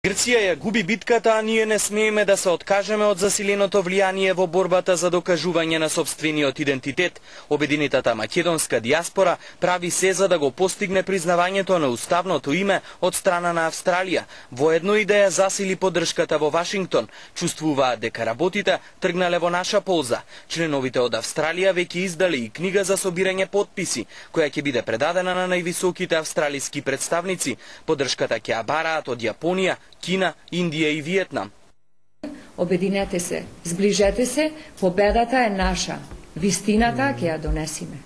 Грција ја губи битката, а ние не смееме да се откажеме од засиленото влијание во борбата за докажување на сопствениот идентитет. Обединетата македонска диаспора прави се за да го постигне признавањето на уставното име од страна на Австралија. Воедно и да ја засили поддршката во Вашингтон, чувствуваат дека работите тргнале во наша полза. Членовите од Австралија веќе издале и книга за собирање подписи, која ќе биде предадена на највисоките австралиски представници. Поддршката ќе ја бараат од Јапонија, Кина, Индија и Виетнам. Обединете се, зближете се, победата е наша. Вистината ќе ја донесиме.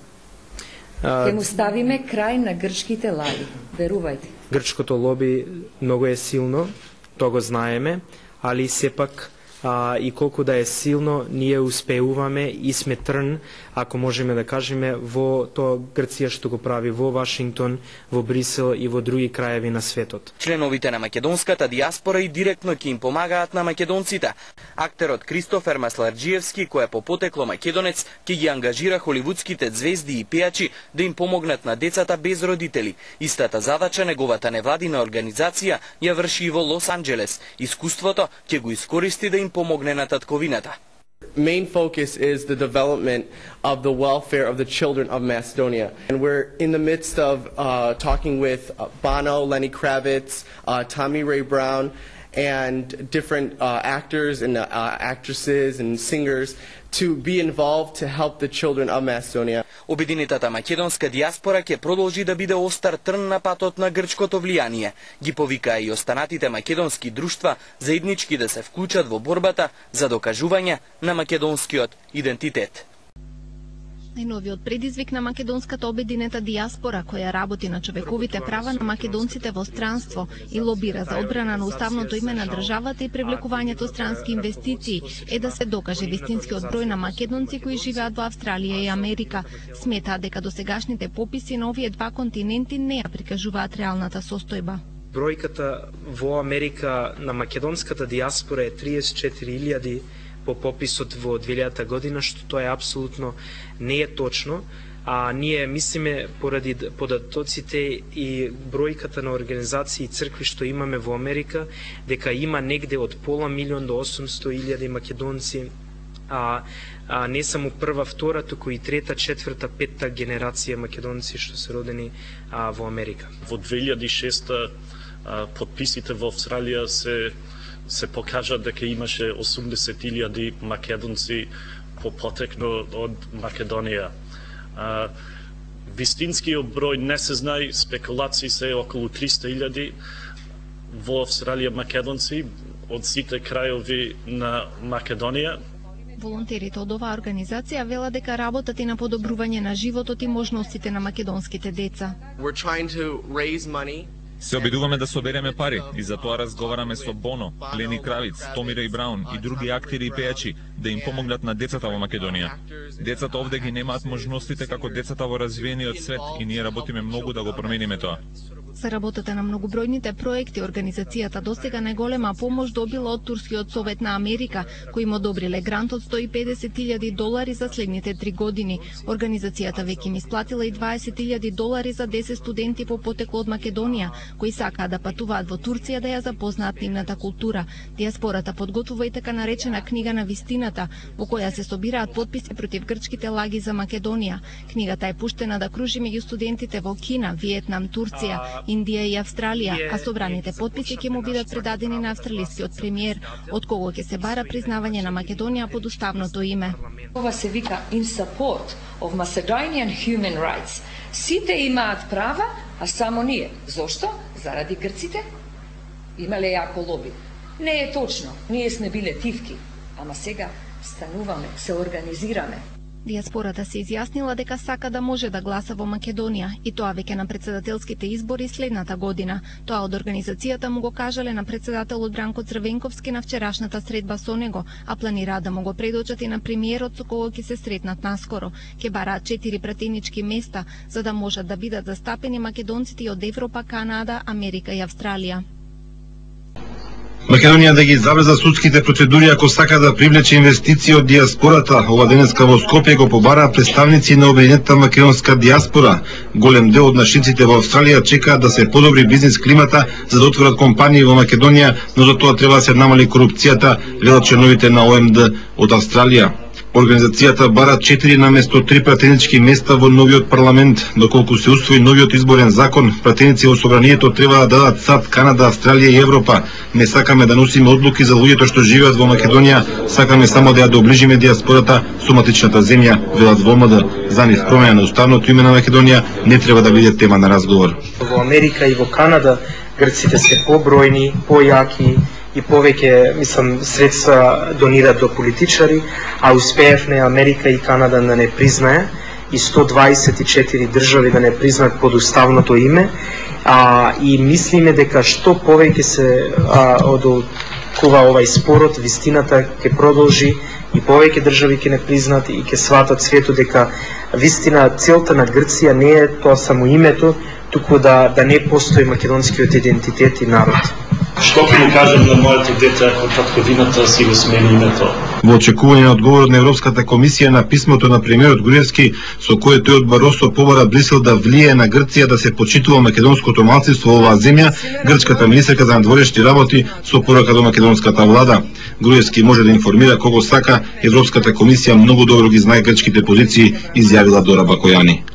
Ќе му ставиме крај на грчките лаги. Верувајте. Грчкото лоби многу е силно, тоа го знаеме, али сепак и колку да е силно, ние успеуваме и сме трн, ако можеме да кажеме, во тоа Грција што го прави во Вашингтон, во Брисел и во други краеви на светот. Членовите на македонската диаспора и директно ќе им помагаат на македонците. Актерот Кристофер Масларджиевски, кој е по потекло македонец, ќе ги ангажира холивудските звезди и пејачи да им помогнат на децата без родители. Истата задача неговата невладина организација ја врши и во Лос Анџелес. Искуството ќе го искористи да им помогне на татковината. Main focus is the development of the welfare of the children of Macedonia. And we're in the midst of talking with Bono, Lenny Kravitz, Tommy Ray Brown, and different actors and actresses and singers to be involved to help the children of Macedonia. Обединетата македонска диаспора ќе продолжи да биде остар трн на патот на грчкото влијание. Ги повикаа и останатите македонски друштва заеднички да се вклучат во борбата за докажување на македонскиот идентитет. Најновиот предизвик на македонската обединета диаспора, која работи на човековите права на македонците во странство и лобира за одбрана на уставното име на државата и привлекувањето странски инвестиции, е да се докаже вистинскиот број на македонци кои живеат во Австралија и Америка. Сметаат дека досегашните пописи на овие два континенти не ја прикажуваат реалната состојба. Бројката во Америка на македонската диаспора е 34.000 по пописот во 2000 година, што тоа е апсолутно не е точно, а ние мислиме поради податоците и бројката на организации и цркви што имаме во Америка, дека има негде од пола милион до 800.000 македонци, не само прва, втора, туку и трета, четврта, петта генерација македонци што се родени во Америка. Во 2006 подписите во Австралија се покажа дека имаше 80.000 македонци по потекло од Македонија. Вистинскиот број не се знае, спекулации се околу 300.000 во Австралија македонци од сите крајови на Македонија. Волонтерите од оваа организација велат дека работат и на подобрување на животот и можностите на македонските деца. Се обидуваме да собереме пари и затоа разговараме со Боно, Лени Кравиц, Томи Рей Браун и други актери и пејачи да им помогнат на децата во Македонија. Децата овде ги немаат можностите како децата во развиениот свет и ние работиме многу да го промениме тоа. За работата на многобројните проекти, организацијата достига најголема помош добила од Турскиот совет на Америка, кои им одобриле грант од $150.000 за следните 3 години. Организацијата веќе им исплатила и $20.000 за 10 студенти по потекло од Македонија, кои сакаат да патуваат во Турција да ја запознаат нивната култура. Диаспората подготвува и така наречена книга на вистината, во која се собираат подписи против грчките лаги за Македонија. Книгата е пуштена да кружи меѓу студентите во Кина, Виетнам, Турција, Индија и Австралија, а собраните подписи ќе му бидат предадени на австралискиот премиер, од кого ќе се бара признавање на Македонија под уставното име. Ова се вика in support of Macedonian human rights. Сите имаат права, а само ние. Зошто? Заради грците? Имале јако лоби. Не е точно. Ние сме биле тивки, ама сега стануваме, се организираме. Диаспората се изјаснила дека сака да може да гласа во Македонија и тоа веќе на претседателските избори следната година. Тоа од организацијата му го кажале на претседателот Бранко Црвенковски на вчерашната средба со него, а планираат да му го предочат и на премиерот со кого ќе се сретнат наскоро. Ке бараат 4 пратенички места за да можат да бидат застапени македонците од Европа, Канада, Америка и Австралија. Македонија да ги заврза судските процедури ако сака да привлече инвестиции од диаспората. Ова денеска во Скопје го побараа представници на обединетата македонска диаспора. Голем дел од нашинците во Австралија чекаат да се подобри бизнис климата за да отворат компании во Македонија, но за тоа треба да се намали корупцијата, велат членовите на ОМД од Австралија. Организацијата бара 4 наместо 3 пратенички места во новиот парламент. Доколку се усвои новиот изборен закон, пратеници во собранието треба да дадат САД, Канада, Австралија и Европа. Не сакаме да носиме одлуки за луѓето што живеат во Македонија, сакаме само да ја доближиме диаспората со матичната земја, велат во ОМД. За нив промена на уставното име на Македонија не треба да биде тема на разговор. Во Америка и во Канада грците се побројни, појаки и повеќе, мислам, средства донираат до политичари, а успеевме Америка и Канада да не признае и 124 држави да не признаат подуставното име, и мислиме дека што повеќе се одолкува овај спорот, вистината ќе продолжи и повеќе држави ќе не признаат и ќе сватат светот дека вистина целта на Грција не е тоа само името, туку да не постои македонскиот идентитет и народ. Што ќе му кажам на моето дете ако татковината си го смени името? Во очекување на одговорот на Европската комисија на писмото на премиерот Груевски, со кое тој од Баросо побара Брисел да влие на Грција да се почитува македонското малцинство во оваа земја, грчката министерка за надворешни работи со порака до македонската влада. Груевски може да информира кого сака, Европската комисија многу добро ги знае грчките позиции, изјавила Дора Бакојани.